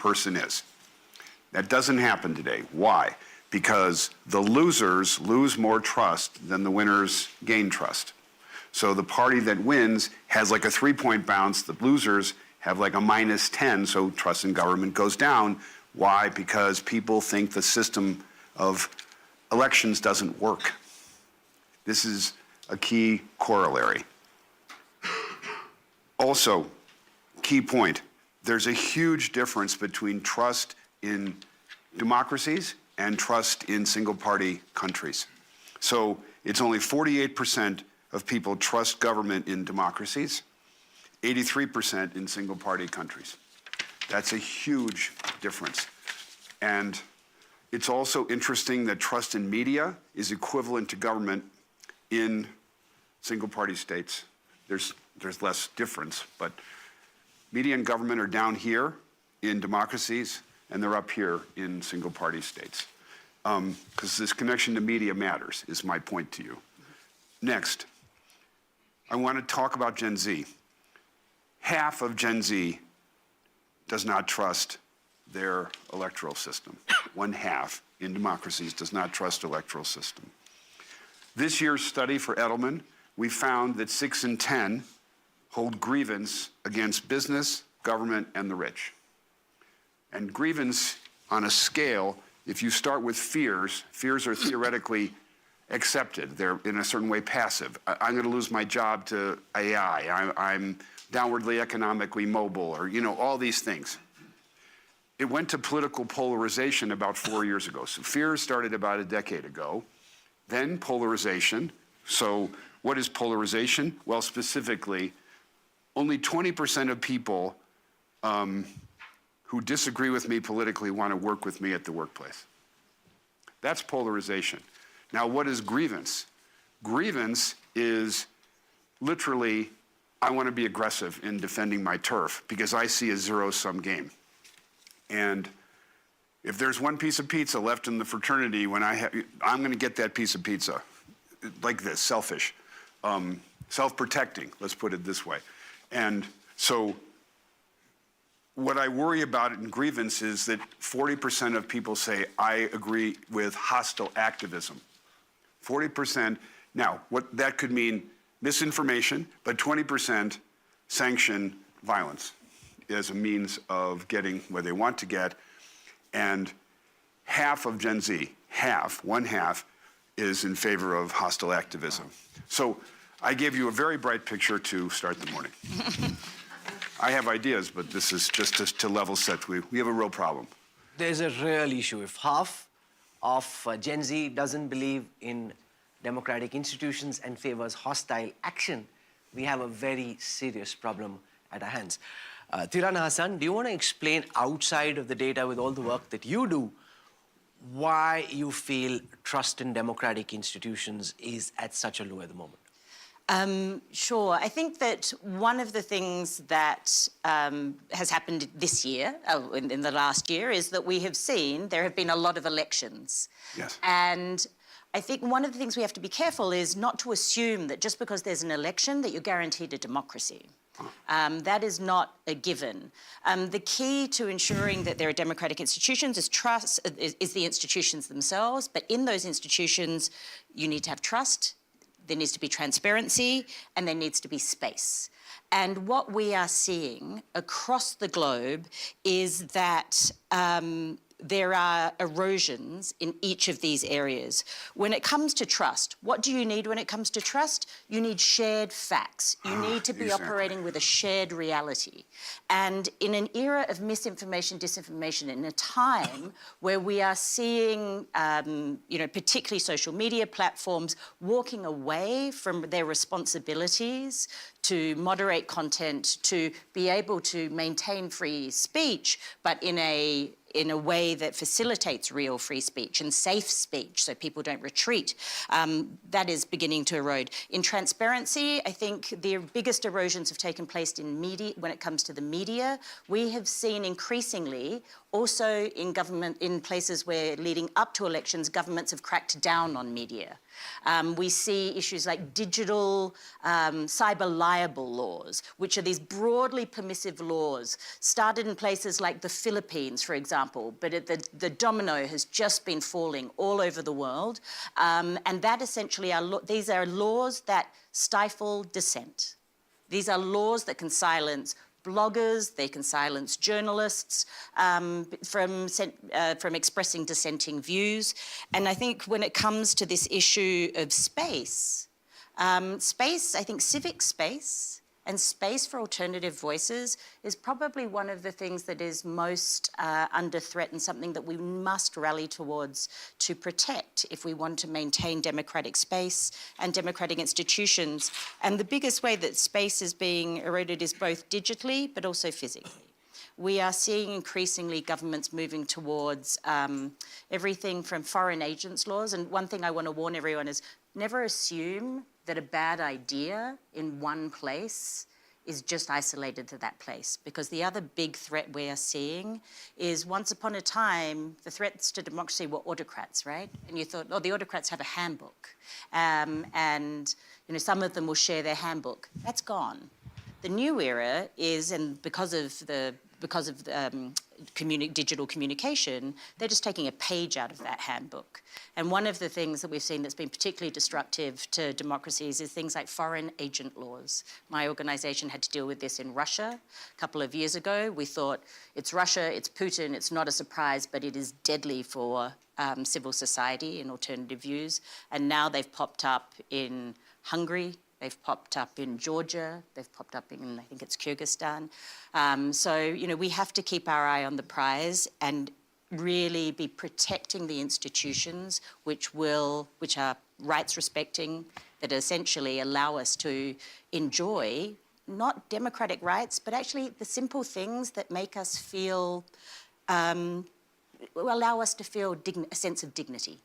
person is. That doesn't happen today. Why? Because the losers lose more trust than the winners gain trust. So the party that wins has like a 3-point bounce. The losers have like a -10, so trust in government goes down. Why? Because people think the system of elections doesn't work. This is a key corollary. Also, key point, there's a huge difference between trust in democracies and trust in single-party countries. So it's only 48% of people trust government in democracies, 83% in single-party countries. That's a huge difference. And it's also interesting that trust in media is equivalent to government in single-party states. There's less difference, but media and government are down here in democracies, and they're up here in single-party states. Because this connection to media matters, is my point to you. Next, I want to talk about Gen Z. Half of Gen Z does not trust their electoral system. 1/2 in democracies does not trust electoral system. This year's study for Edelman, we found that 6 in 10 hold grievance against business, government, and the rich. And grievance on a scale, if you start with fears are theoretically accepted. They're in a certain way passive. I'm going to lose my job to AI. I'm downwardly economically mobile, or all these things. It went to political polarization about 4 years ago. So fear started about a decade ago. Then polarization. So what is polarization? Well, specifically, only 20% of people who disagree with me politically want to work with me at the workplace. That's polarization. Now, what is grievance? Grievance is literally, I want to be aggressive in defending my turf because I see a zero-sum game. And if there's one piece of pizza left in the fraternity when I'm going to get that piece of pizza. Like this, selfish. Self-protecting, let's put it this way. And so what I worry about in grievance is that 40% of people say, I agree with hostile activism. 40%, now, what that could mean misinformation, but 20% sanction violence as a means of getting where they want to get. And half of Gen Z, 1/2, is in favor of hostile activism. So I gave you a very bright picture to start the morning. I have ideas, but this is just to level set. We have a real problem. There's a real issue. If half of Gen Z doesn't believe in democratic institutions and favors hostile action, we have a very serious problem at our hands. Tirana Hassan, do you want to explain outside of the data with all the work that you do, why you feel trust in democratic institutions is at such a low at the moment? Sure. I think that one of the things that has happened this year, in the last year, is that we have seen there have been a lot of elections. Yes. And I think one of the things we have to be careful is not to assume that just because there's an election that you're guaranteed a democracy. That is not a given. The key to ensuring that there are democratic institutions is the institutions themselves. But in those institutions, you need to have trust. There needs to be transparency, and there needs to be space. And what we are seeing across the globe is that there are erosions in each of these areas. When it comes to trust, what do you need when it comes to trust? You need shared facts. You need to be operating with a shared reality. And in an era of misinformation, disinformation, in a time where we are seeing, particularly social media platforms walking away from their responsibilities to moderate content, to be able to maintain free speech, but in a in a way that facilitates real free speech and safe speech so people don't retreat, that is beginning to erode. In transparency, I think the biggest erosions have taken place in media. When it comes to the media, we have seen increasingly also in government, in places where leading up to elections, governments have cracked down on media. We see issues like digital cyber libel laws, which are these broadly permissive laws, started in places like the Philippines, for example, but the domino has just been falling all over the world. And that essentially these are laws that stifle dissent. These are laws that can silence bloggers, they can silence journalists from expressing dissenting views. And I think when it comes to this issue of space, I think civic space and space for alternative voices is probably one of the things that is most under threat and something that we must rally towards to protect if we want to maintain democratic space and democratic institutions. And the biggest way that space is being eroded is both digitally but also physically. We are seeing increasingly governments moving towards everything from foreign agents laws. And one thing I want to warn everyone is never assume that a bad idea in one place is just isolated to that place. Because the other big threat we are seeing is once upon a time, the threats to democracy were autocrats, right? And you thought, oh, the autocrats have a handbook. And some of them will share their handbook. That's gone. The new era is, and because of digital communication, they're just taking a page out of that handbook. And one of the things that we've seen that's been particularly destructive to democracies is things like foreign agent laws. My organization had to deal with this in Russia a couple of years ago. We thought, it's Russia, it's Putin, it's not a surprise, but it is deadly for civil society and alternative views. And now they've popped up in Hungary, they've popped up in Georgia, they've popped up in, I think it's Kyrgyzstan. So, we have to keep our eye on the prize and really be protecting the institutions which are rights respecting, that essentially allow us to enjoy not democratic rights, but actually the simple things that make us feel, allow us to feel a sense of dignity.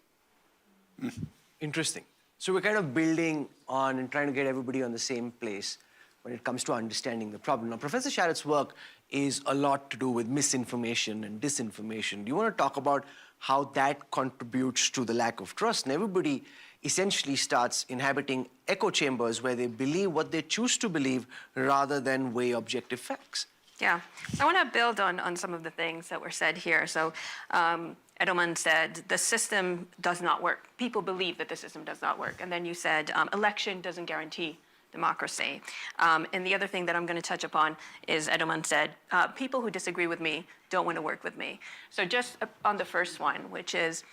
Interesting. So we're kind of building on and trying to get everybody on the same place when it comes to understanding the problem. Now, Professor Sharot's work is a lot to do with misinformation and disinformation. Do you want to talk about how that contributes to the lack of trust? And everybody essentially starts inhabiting echo chambers where they believe what they choose to believe rather than weigh objective facts. Yeah, I want to build on some of the things that were said here. So Edelman said the system does not work. People believe that the system does not work. And then you said election doesn't guarantee democracy. And the other thing that I'm going to touch upon is Edelman said, people who disagree with me don't want to work with me. So just on the first one, which is,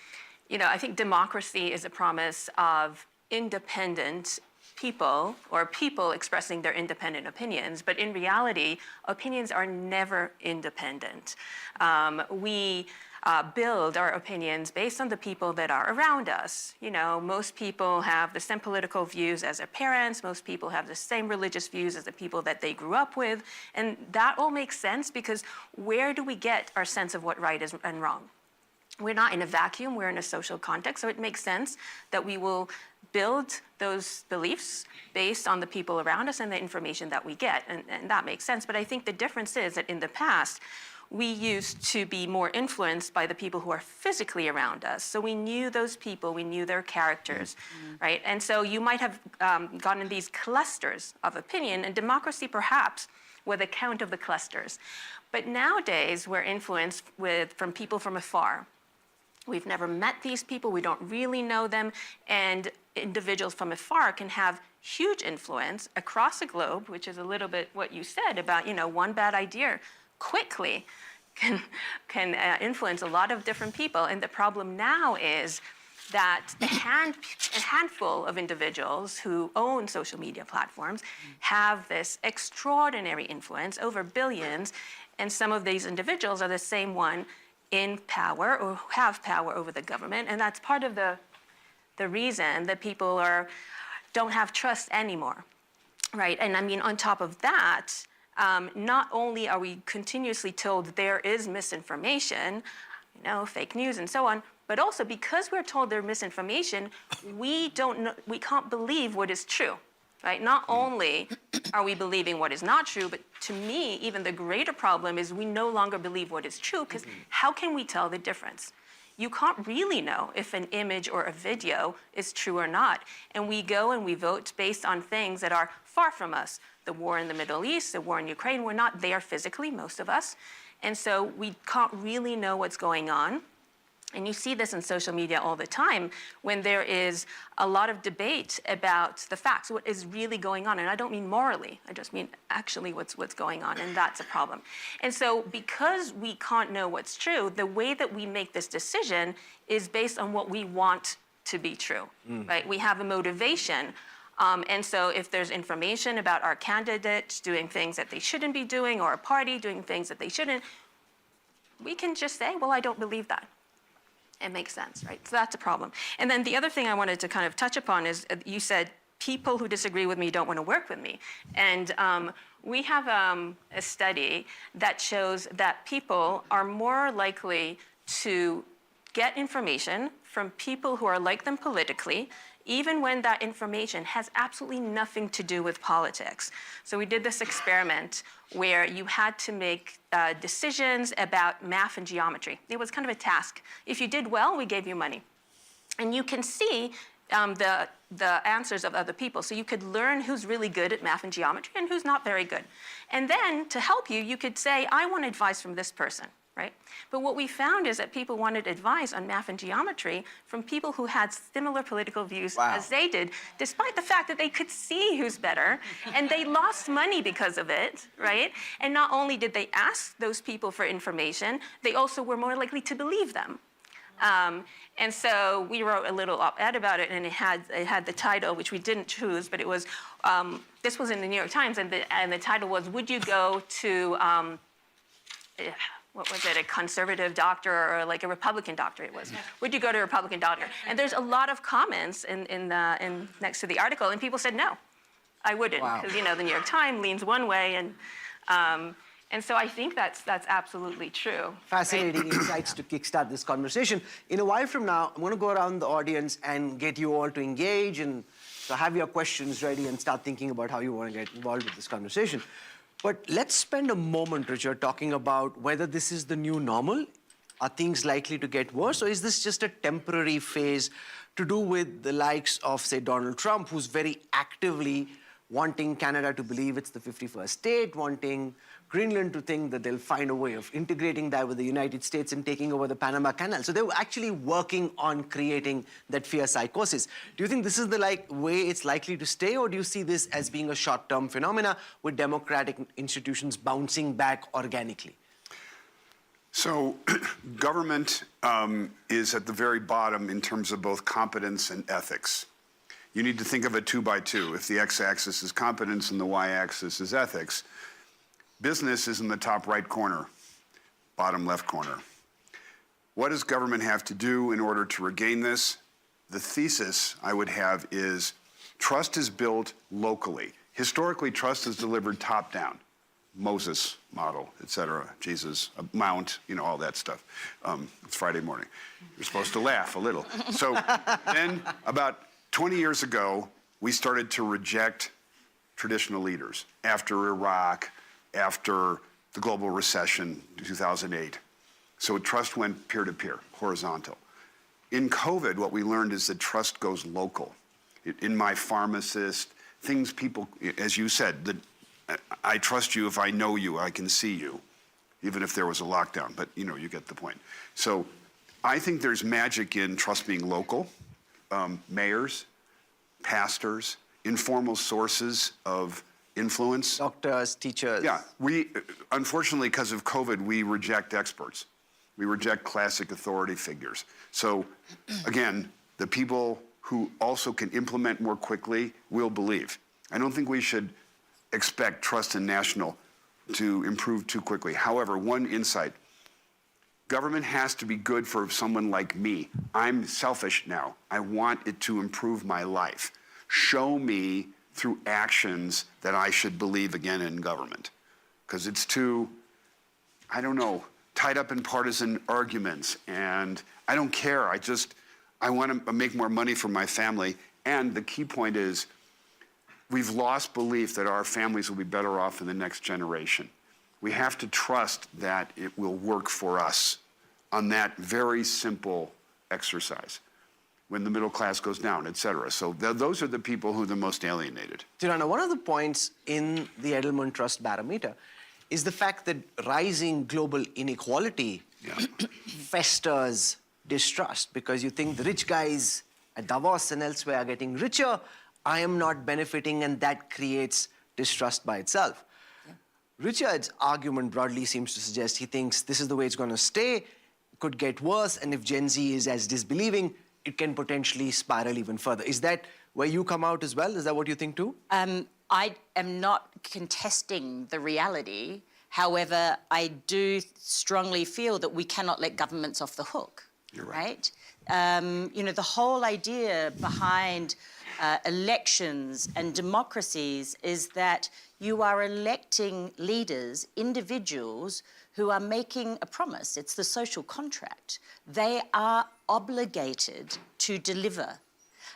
I think democracy is a promise of independent people or people expressing their independent opinions. But in reality, opinions are never independent. We build our opinions based on the people that are around us. Most people have the same political views as their parents. Most people have the same religious views as the people that they grew up with. And that all makes sense because where do we get our sense of what right is and wrong? We're not in a vacuum, we're in a social context, so it makes sense that we will build those beliefs based on the people around us and the information that we get, and that makes sense. But I think the difference is that in the past, we used to be more influenced by the people who are physically around us. So we knew those people, we knew their characters, right? And so you might have gotten these clusters of opinion, and democracy perhaps were the count of the clusters. But nowadays, we're influenced from people from afar. We've never met these people, we don't really know them, and individuals from afar can have huge influence across the globe, which is a little bit what you said about, one bad idea quickly can influence a lot of different people. And the problem now is that a handful of individuals who own social media platforms have this extraordinary influence over billions, and some of these individuals are the same one in power or have power over the government, and that's part of the reason that people don't have trust anymore, right? And I mean, on top of that, not only are we continuously told there is misinformation, fake news and so on, but also because we're told there's misinformation, we can't believe what is true, right? Not only are we believing what is not true, but to me, even the greater problem is we no longer believe what is true, because how can we tell the difference? You can't really know if an image or a video is true or not. And we go and we vote based on things that are far from us. The war in the Middle East, the war in Ukraine, we're not there physically, most of us. And so we can't really know what's going on. And you see this in social media all the time when there is a lot of debate about the facts, what is really going on. And I don't mean morally, I just mean actually what's going on, and that's a problem. And so because we can't know what's true, the way that we make this decision is based on what we want to be true, right? We have a motivation. And so if there's information about our candidate doing things that they shouldn't be doing, or a party doing things that they shouldn't, we can just say, well, I don't believe that. It makes sense, right? So that's a problem. And then the other thing I wanted to kind of touch upon is you said people who disagree with me don't want to work with me. And we have a study that shows that people are more likely to get information from people who are like them politically, even when that information has absolutely nothing to do with politics. So we did this experiment where you had to make decisions about math and geometry. It was kind of a task. If you did well, we gave you money. And you can see the answers of other people. So you could learn who's really good at math and geometry and who's not very good. And then to help you, you could say, I want advice from this person. Right? But what we found is that people wanted advice on math and geometry from people who had similar political views as they did, despite the fact that they could see who's better, and they lost money because of it, right? And not only did they ask those people for information, they also were more likely to believe them. And so we wrote a little op-ed about it, and it had the title, which we didn't choose, but it was, this was in the New York Times, and the title was, would you go to, what was it, a conservative doctor or like a Republican doctor it was. Would you go to a Republican doctor? And there's a lot of comments in next to the article, and people said, no, I wouldn't. Because, the New York Times leans one way, and so I think that's absolutely true. Fascinating insights to kickstart this conversation. In a while from now, I'm going to go around the audience and get you all to engage, and so have your questions ready and start thinking about how you want to get involved with this conversation. But let's spend a moment, Richard, talking about whether this is the new normal. Are things likely to get worse, or is this just a temporary phase to do with the likes of, say, Donald Trump, who's very actively wanting Canada to believe it's the 51st state, wanting Greenland to think that they'll find a way of integrating that with the United States and taking over the Panama Canal. So they were actually working on creating that fear psychosis. Do you think this is the way it's likely to stay, or do you see this as being a short-term phenomena with democratic institutions bouncing back organically? So government is at the very bottom in terms of both competence and ethics. You need to think of it 2 by 2. If the x-axis is competence and the y-axis is ethics, business is in the top right corner, bottom left corner. What does government have to do in order to regain this? The thesis I would have is trust is built locally. Historically, trust is delivered top down. Moses model, et cetera, Jesus, Mount, all that stuff. It's Friday morning. You're supposed to laugh a little. So then about 20 years ago, we started to reject traditional leaders after Iraq, after the global recession, 2008. So trust went peer-to-peer, horizontal. In COVID, what we learned is that trust goes local. In my pharmacist, things people, as you said, that I trust you if I know you, I can see you, even if there was a lockdown, but you get the point. So I think there's magic in trust being local. Mayors, pastors, informal sources of influence. Doctors, teachers. Yeah, unfortunately, because of COVID, we reject experts. We reject classic authority figures. So again, the people who also can implement more quickly will believe. I don't think we should expect trust in national to improve too quickly. However, one insight, government has to be good for someone like me. I'm selfish now. I want it to improve my life. Show me through actions that I should believe again in government. because it's too, I don't know, tied up in partisan arguments. And I don't care. I want to make more money for my family. And the key point is, we've lost belief that our families will be better off in the next generation. We have to trust that it will work for us on that very simple exercise when the middle class goes down, et cetera. So those are the people who are the most alienated. Tirana, one of the points in the Edelman Trust Barometer is the fact that rising global inequality festers distrust, because you think the rich guys at Davos and elsewhere are getting richer, I am not benefiting, and that creates distrust by itself. Yeah. Richard's argument broadly seems to suggest he thinks this is the way it's going to stay, could get worse, and if Gen Z is as disbelieving, it can potentially spiral even further. Is that where you come out as well? Is that what you think too? I am not contesting the reality. However, I do strongly feel that we cannot let governments off the hook. You're right. You know, the whole idea behind elections and democracies is that you are electing leaders, individuals who are making a promise. It's the social contract. They are obligated to deliver.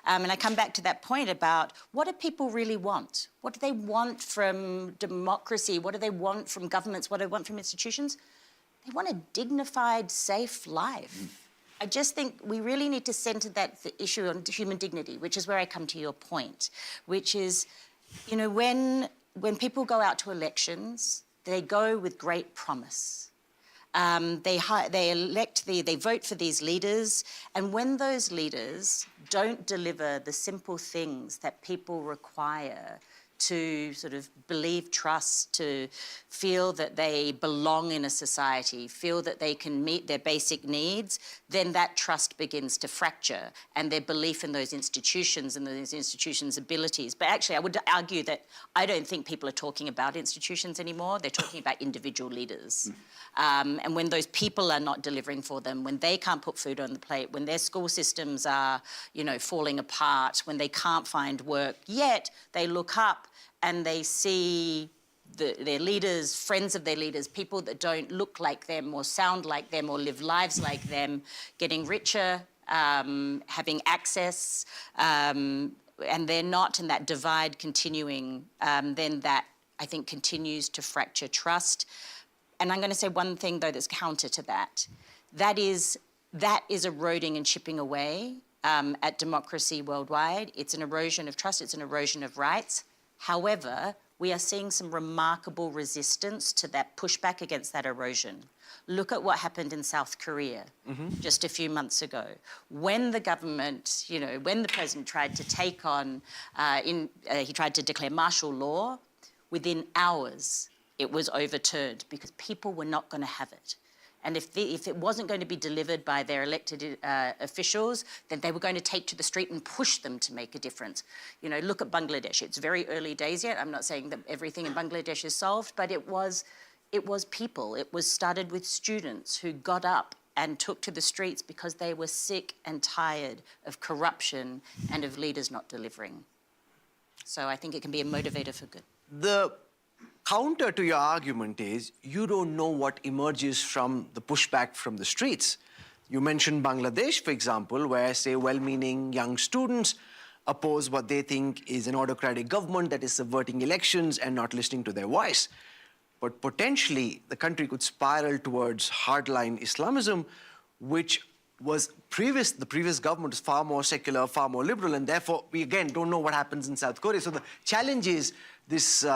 And I come back to that point about what do people really want? What do they want from democracy? What do they want from governments? What do they want from institutions? They want a dignified, safe life. I just think we really need to centre that issue on human dignity, which is where I come to your point, which is, you know, when people go out to elections, they go with great promise. They vote for these leaders, and when those leaders don't deliver the simple things that people require to sort of believe, trust, to feel that they belong in a society, feel that they can meet their basic needs, then that trust begins to fracture, and their belief in those institutions and those institutions' abilities. But actually, I would argue that I don't think people are talking about institutions anymore. They're talking about individual leaders. And when those people are not delivering for them, when they can't put food on the plate, when their school systems are, you know, falling apart, when they can't find work, yet they look up and they see their leaders, friends of their leaders, people that don't look like them or sound like them or live lives like them, getting richer, having access, and they're not, and that divide continuing, then that, I think, continues to fracture trust. And I'm going to say one thing, though, that's counter to that. That is eroding and chipping away at democracy worldwide. It's an erosion of trust. It's an erosion of rights. However, we are seeing some remarkable resistance to that pushback against that erosion. Look at what happened in South Korea just a few months ago. When the government, you know, when the president tried to take on, he tried to declare martial law, within hours, it was overturned because people were not going to have it. And if it wasn't going to be delivered by their elected officials, then they were going to take to the street and push them to make a difference. You know, look at Bangladesh. It's very early days yet. I'm not saying that everything in Bangladesh is solved, but it was people. It was started with students who got up and took to the streets because they were sick and tired of corruption and of leaders not delivering. So I think it can be a motivator for good. The counter to your argument is you don't know what emerges from the pushback from the streets. You mentioned Bangladesh, for example, where, say, well-meaning young students oppose what they think is an autocratic government that is subverting elections and not listening to their voice. But potentially, the country could spiral towards hardline Islamism, which was the previous government was far more secular, far more liberal, and therefore we again don't know what happens in South Korea. So the challenge is this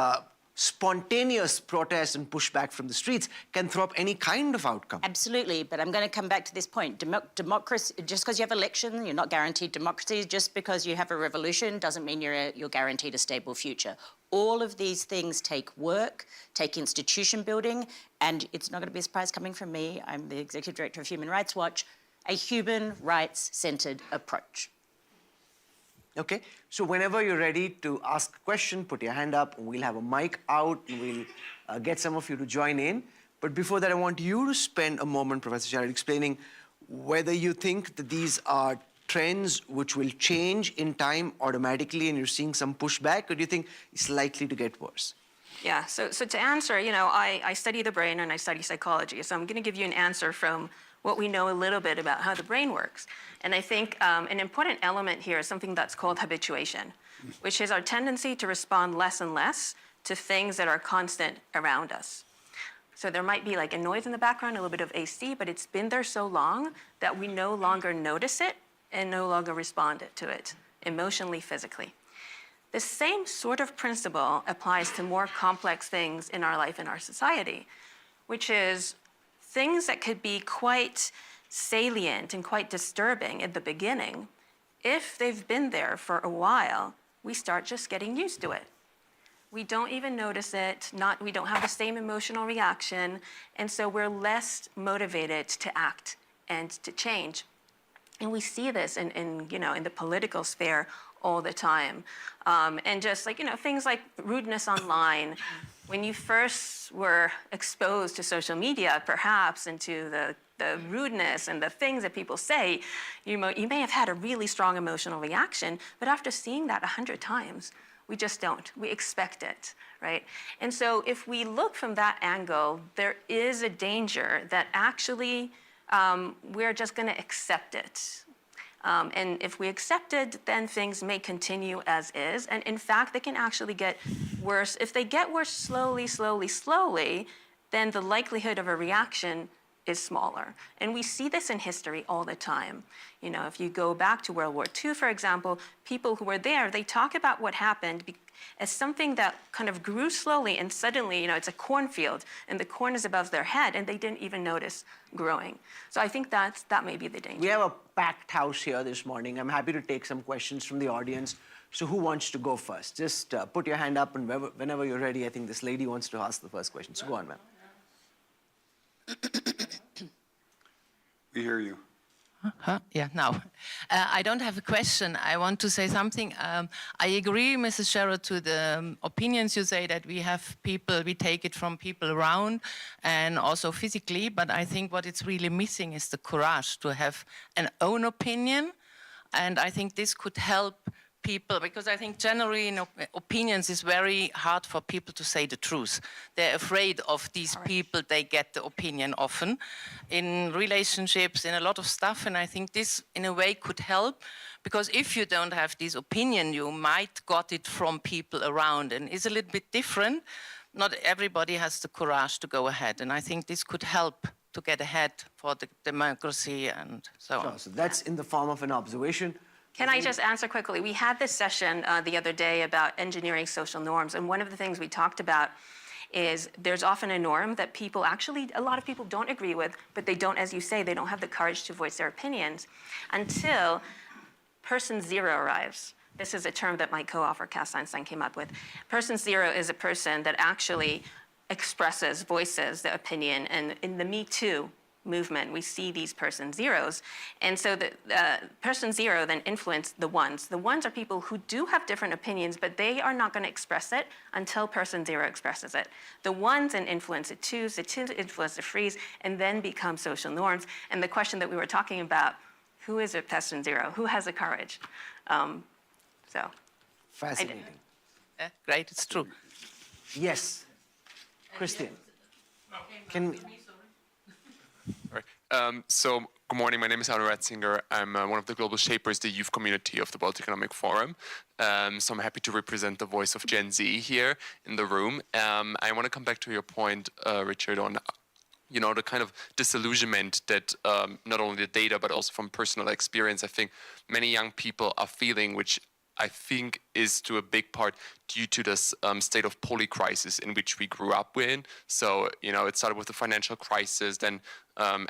spontaneous protest and pushback from the streets can throw up any kind of outcome. Absolutely, but I'm going to come back to this point. Democracy, just because you have election, you're not guaranteed democracy. Just because you have a revolution doesn't mean you're guaranteed a stable future. All of these things take work, take institution building, and it's not going to be a surprise coming from me. I'm the Executive Director of Human Rights Watch, a human rights-centred approach. Okay, so whenever you're ready to ask a question, put your hand up, and we'll have a mic out, and we'll get some of you to join in. But before that, I want you to spend a moment, Professor Sharot, explaining whether you think that these are trends which will change in time automatically and you're seeing some pushback, or do you think it's likely to get worse? Yeah, so to answer, I study the brain and I study psychology, so I'm going to give you an answer from what we know a little bit about how the brain works. And I think an important element here is something that's called habituation, which is our tendency to respond less and less to things that are constant around us. So there might be like a noise in the background, a little bit of AC, but it's been there so long that we no longer notice it and no longer respond to it emotionally, physically. The same sort of principle applies to more complex things in our life and our society, which is things that could be quite salient and quite disturbing at the beginning. If they've been there for a while, we start just getting used to it. We don't even notice it, we don't have the same emotional reaction, and so we're less motivated to act and to change. And we see this in the political sphere all the time. And just like, things like rudeness online. When you first were exposed to social media, perhaps, and to the rudeness and the things that people say, you may have had a really strong emotional reaction, but after seeing that 100 times, we just don't. We expect it, right? And so if we look from that angle, there is a danger that actually we're just going to accept it. And if we accept it, then things may continue as is. And in fact, they can actually get worse. If they get worse slowly, then the likelihood of a reaction is smaller. And we see this in history all the time. If you go back to World War II, for example, people who were there, they talk about what happened as something that kind of grew slowly, and suddenly, it's a cornfield, and the corn is above their head, and they didn't even notice growing. So I think that may be the danger. We have a packed house here this morning. I'm happy to take some questions from the audience. So who wants to go first? Just put your hand up, and whenever you're ready, I think this lady wants to ask the first question. So go on, ma'am. We hear you. Yeah, now. I don't have a question. I want to say something. I agree, Mrs. Sharot, to the opinions you say that we have people, we take it from people around and also physically, but I think what it's really missing is the courage to have an own opinion, and I think this could help people, because I think generally opinions is very hard for people to say the truth. They're afraid of these people, they get the opinion often in relationships, in a lot of stuff, and I think this in a way could help, because if you don't have this opinion, you might got it from people around, and it's a little bit different. Not everybody has the courage to go ahead, and I think this could help to get ahead for the democracy and so on. So that's in the form of an observation. Can I just answer quickly? We had this session the other day about engineering social norms, and one of the things we talked about is there's often a norm that a lot of people don't agree with, but they don't, as you say, they don't have the courage to voice their opinions until person zero arrives. This is a term that my co-author, Cass Einstein, came up with. Person zero is a person that actually voices the opinion, and in the Me Too movement, we see these person zeros. And so the person zero then influence the ones. The ones are people who do have different opinions, but they are not going to express it until person zero expresses it. The ones then influence the twos influence the threes, and then become social norms. And the question that we were talking about, who is a person zero? Who has the courage? Fascinating. Great, it's true. Yes. Christian. Can we... So, good morning. My name is Aaron Ratzinger. I'm one of the global shapers, the youth community of the World Economic Forum. So I'm happy to represent the voice of Gen Z here in the room. I want to come back to your point, Richard, on the kind of disillusionment that not only the data, but also from personal experience, I think many young people are feeling, which I think is to a big part due to this state of polycrisis in which we grew up in. So, it started with the financial crisis, then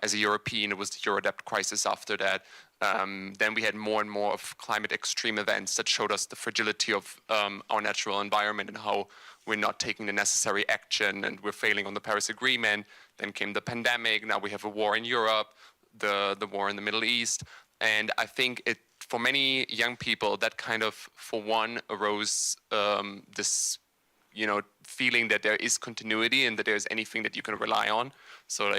as a European, it was the Eurodebt crisis after that. Then we had more and more of climate extreme events that showed us the fragility of our natural environment and how we're not taking the necessary action and we're failing on the Paris Agreement. Then came the pandemic. Now we have a war in Europe, the war in the Middle East. And I think for many young people, that kind of, for one, arose this, feeling that there is continuity and that there's anything that you can rely on. So,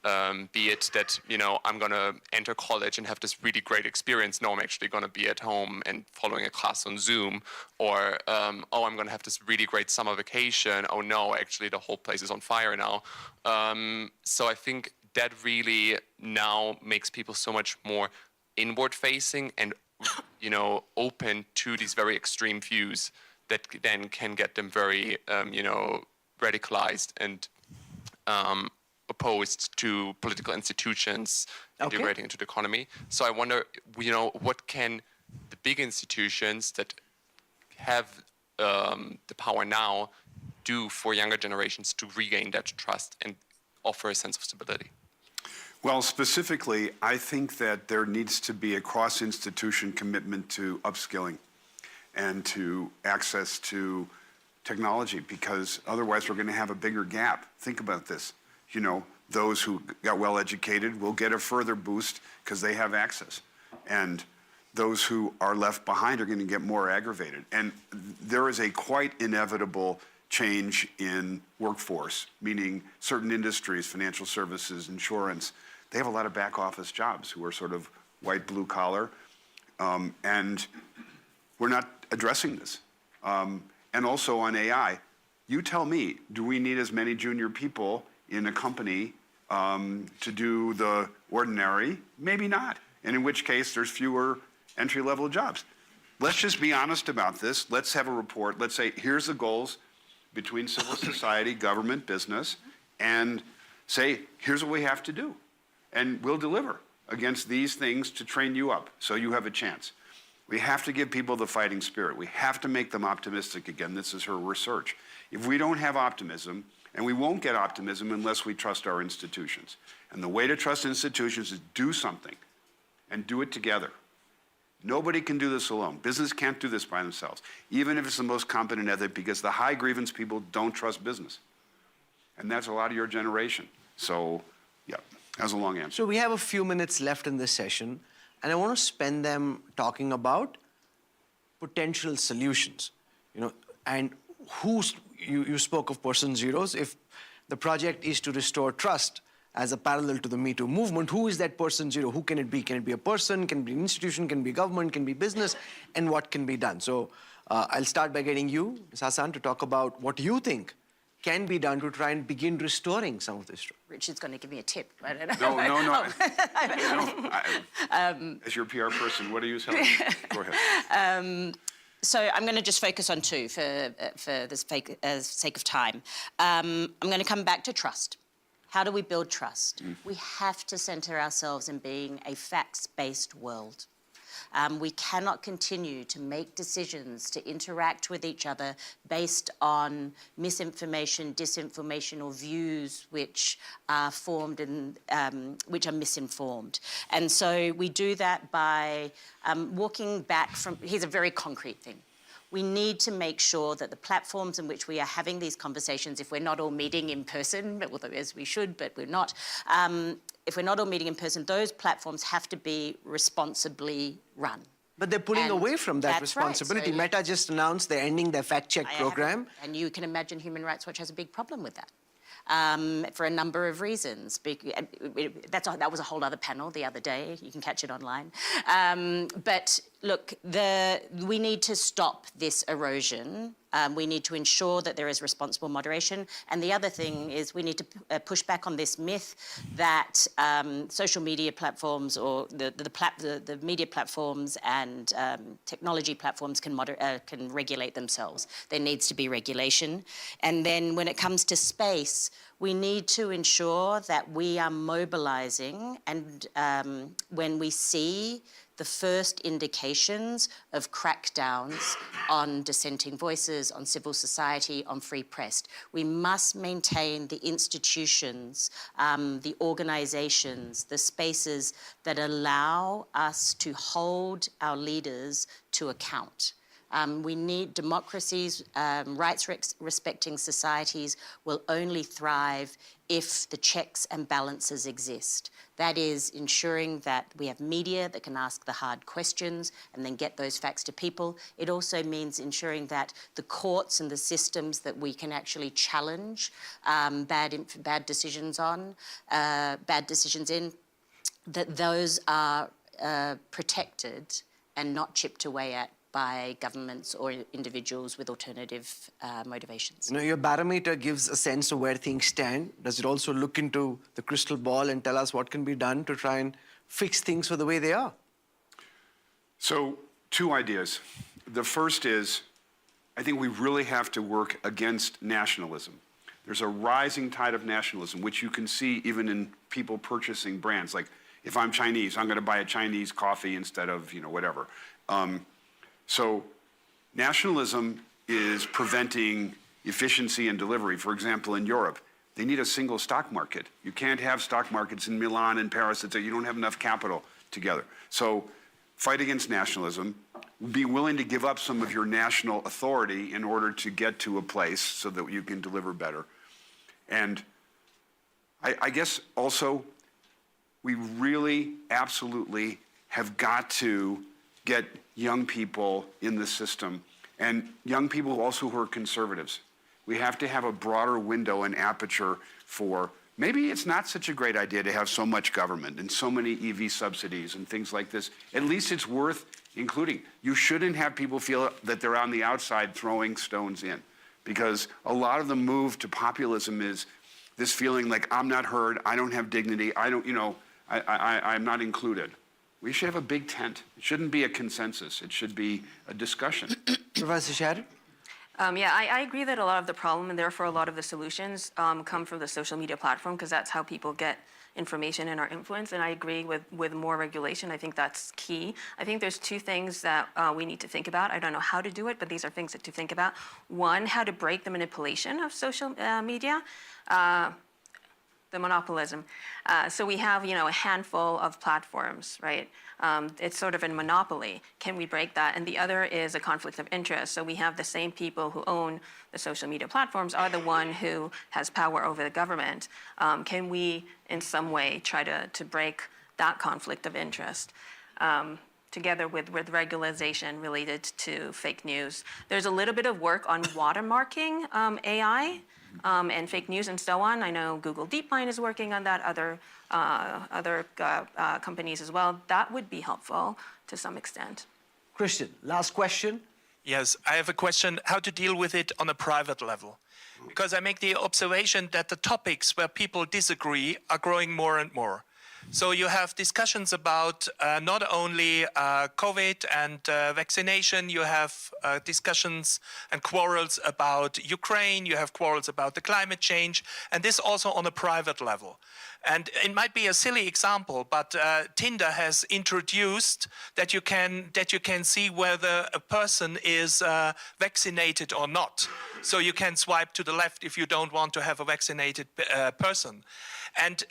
Be it that, I'm going to enter college and have this really great experience. No, I'm actually going to be at home and following a class on Zoom. Or, I'm going to have this really great summer vacation. Oh, no, actually, the whole place is on fire now. So I think that really now makes people so much more inward-facing and, open to these very extreme views that then can get them very, radicalized and opposed to political institutions integrating into the economy. So I wonder, what can the big institutions that have the power now do for younger generations to regain that trust and offer a sense of stability? Well, specifically, I think that there needs to be a cross-institution commitment to upskilling and to access to technology, because otherwise we're going to have a bigger gap. Think about this. Those who got well educated will get a further boost because they have access. And those who are left behind are going to get more aggravated. And there is a quite inevitable change in workforce, meaning certain industries, financial services, insurance, they have a lot of back office jobs who are sort of white, blue collar. And we're not addressing this. And also on AI, you tell me, do we need as many junior people in a company to do the ordinary? Maybe not. And in which case, there's fewer entry-level jobs. Let's just be honest about this. Let's have a report. Let's say, here's the goals between civil society, government, business, and say, here's what we have to do. And we'll deliver against these things to train you up so you have a chance. We have to give people the fighting spirit. We have to make them optimistic again. This is her research. If we don't have optimism, and we won't get optimism unless we trust our institutions. And the way to trust institutions is do something and do it together. Nobody can do this alone. Business can't do this by themselves, even if it's the most competent ethic, because the high grievance people don't trust business. And that's a lot of your generation. So, yeah, that was a long answer. So we have a few minutes left in this session, and I want to spend them talking about potential solutions. And you spoke of person zeros. If the project is to restore trust as a parallel to the Me Too movement, who is that person zero? Who can it be? Can it be a person? Can it be an institution? Can it be government? Can it be business? And what can be done? So I'll start by getting you, Ms. Hassan, to talk about what you think can be done to try and begin restoring some of this trust. Richard's going to give me a tip. I don't know. No. As your PR person, what are you telling me? Go ahead. So I'm going to just focus on two for the sake of time. I'm going to come back to trust. How do we build trust? We have to center ourselves in being a facts-based world. We cannot continue to make decisions to interact with each other based on misinformation, disinformation, or views which are formed and which are misinformed. And so we do that by walking back from, here's a very concrete thing. We need to make sure that the platforms in which we are having these conversations, if we're not all meeting in person, although as we should, but we're not, if we're not all meeting in person, those platforms have to be responsibly run. But they're pulling away from that responsibility. Right. So Meta just announced they're ending their fact-check program. And you can imagine Human Rights Watch has a big problem with that. For a number of reasons. That was a whole other panel the other day. You can catch it online. But look, we need to stop this erosion. We need to ensure that there is responsible moderation. And the other thing is we need to push back on this myth that social media platforms or the media platforms and technology platforms can regulate themselves. There needs to be regulation. And then when it comes to space, we need to ensure that we are mobilizing, and when we see the first indications of crackdowns on dissenting voices, on civil society, on free press, we must maintain the institutions, the organizations, the spaces that allow us to hold our leaders to account. We need democracies, rights-respecting societies will only thrive if the checks and balances exist. That is ensuring that we have media that can ask the hard questions and then get those facts to people. It also means ensuring that the courts and the systems that we can actually challenge bad decisions in, that those are protected and not chipped away at by governments or individuals with alternative motivations. You know, your barometer gives a sense of where things stand. Does it also look into the crystal ball and tell us what can be done to try and fix things for the way they are? So, two ideas. The first is, I think we really have to work against nationalism. There's a rising tide of nationalism, which you can see even in people purchasing brands. Like, if I'm Chinese, I'm going to buy a Chinese coffee instead of, whatever. So nationalism is preventing efficiency and delivery. For example, in Europe, they need a single stock market. You can't have stock markets in Milan and Paris that say you don't have enough capital together. So fight against nationalism. Be willing to give up some of your national authority in order to get to a place so that you can deliver better. And I guess also we really absolutely have got to get young people in the system, and young people also who are conservatives. We have to have a broader window and aperture for, maybe it's not such a great idea to have so much government and so many EV subsidies and things like this. At least it's worth including. You shouldn't have people feel that they're on the outside throwing stones in, because a lot of the move to populism is this feeling like I'm not heard, I don't have dignity, I'm not included. We should have a big tent. It shouldn't be a consensus. It should be a discussion. Professor Sharot? Yeah, I agree that a lot of the problem and therefore a lot of the solutions come from the social media platform, because that's how people get information and are influenced. And I agree with more regulation. I think that's key. I think there's two things that we need to think about. I don't know how to do it, but these are things to think about. One, how to break the manipulation of social media. The monopolism. So we have, a handful of platforms, right? It's sort of a monopoly. Can we break that? And the other is a conflict of interest. So we have the same people who own the social media platforms are the one who has power over the government. Can we, in some way, try to break that conflict of interest? Together with regularization related to fake news. There's a little bit of work on watermarking AI. And fake news and so on. I know Google DeepMind is working on that, other companies as well. That would be helpful to some extent. Christian, last question. Yes, I have a question, how to deal with it on a private level. Because I make the observation that the topics where people disagree are growing more and more. So you have discussions about not only COVID and vaccination, you have discussions and quarrels about Ukraine, you have quarrels about the climate change, and this also on a private level. And it might be a silly example, but Tinder has introduced that you can see whether a person is vaccinated or not. So you can swipe to the left if you don't want to have a vaccinated person. And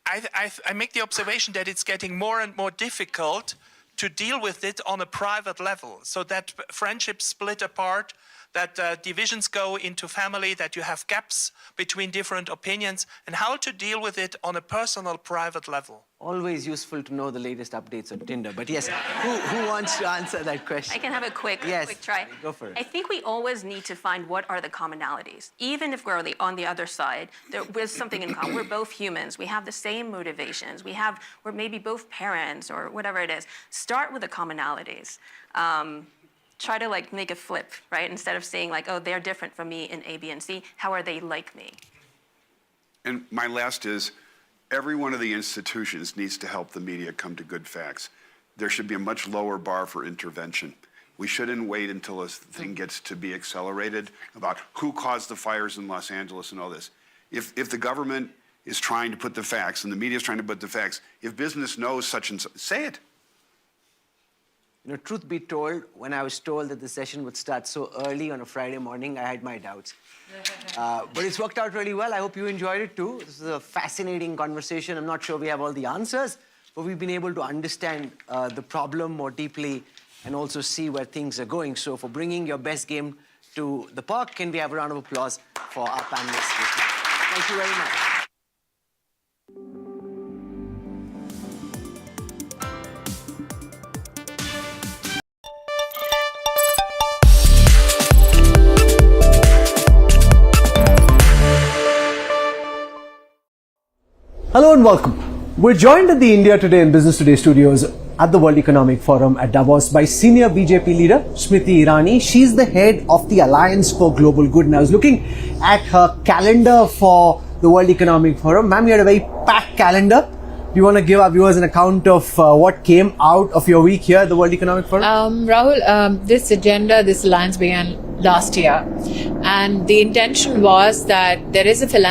I make the observation that it's getting more and more difficult to deal with it on a private level, so that friendships split apart, that divisions go into family, that you have gaps between different opinions, and how to deal with it on a personal, private level. Always useful to know the latest updates on Tinder. But yes, who wants to answer that question? I can have a quick try. Go for it. I think we always need to find what are the commonalities. Even if we're on the other side, there's something in common. We're both humans. We have the same motivations. We're maybe both parents or whatever it is. Start with the commonalities. Try to make a flip, right? Instead of saying oh, they're different from me in A, B, and C. How are they like me? And my last is, every one of the institutions needs to help the media come to good facts. There should be a much lower bar for intervention. We shouldn't wait until a thing gets to be accelerated about who caused the fires in Los Angeles and all this. If the government is trying to put the facts and the media is trying to put the facts, if business knows such and such, say it. Truth be told, when I was told that the session would start so early on a Friday morning, I had my doubts. But it's worked out really well. I hope you enjoyed it too. This is a fascinating conversation. I'm not sure we have all the answers, but we've been able to understand the problem more deeply and also see where things are going. So for bringing your best game to the park, can we have a round of applause for our panelists this night? Thank you very much. Hello and welcome. We're joined at the India Today and Business Today studios at the World Economic Forum at Davos by senior BJP leader Smriti Irani. She's the head of the Alliance for Global Good. And I was looking at her calendar for the World Economic Forum. Ma'am, you had a very packed calendar. Do you want to give our viewers an account of what came out of your week here at the World Economic Forum? Rahul, this agenda, this alliance began last year. And the intention was that there is a philanthropy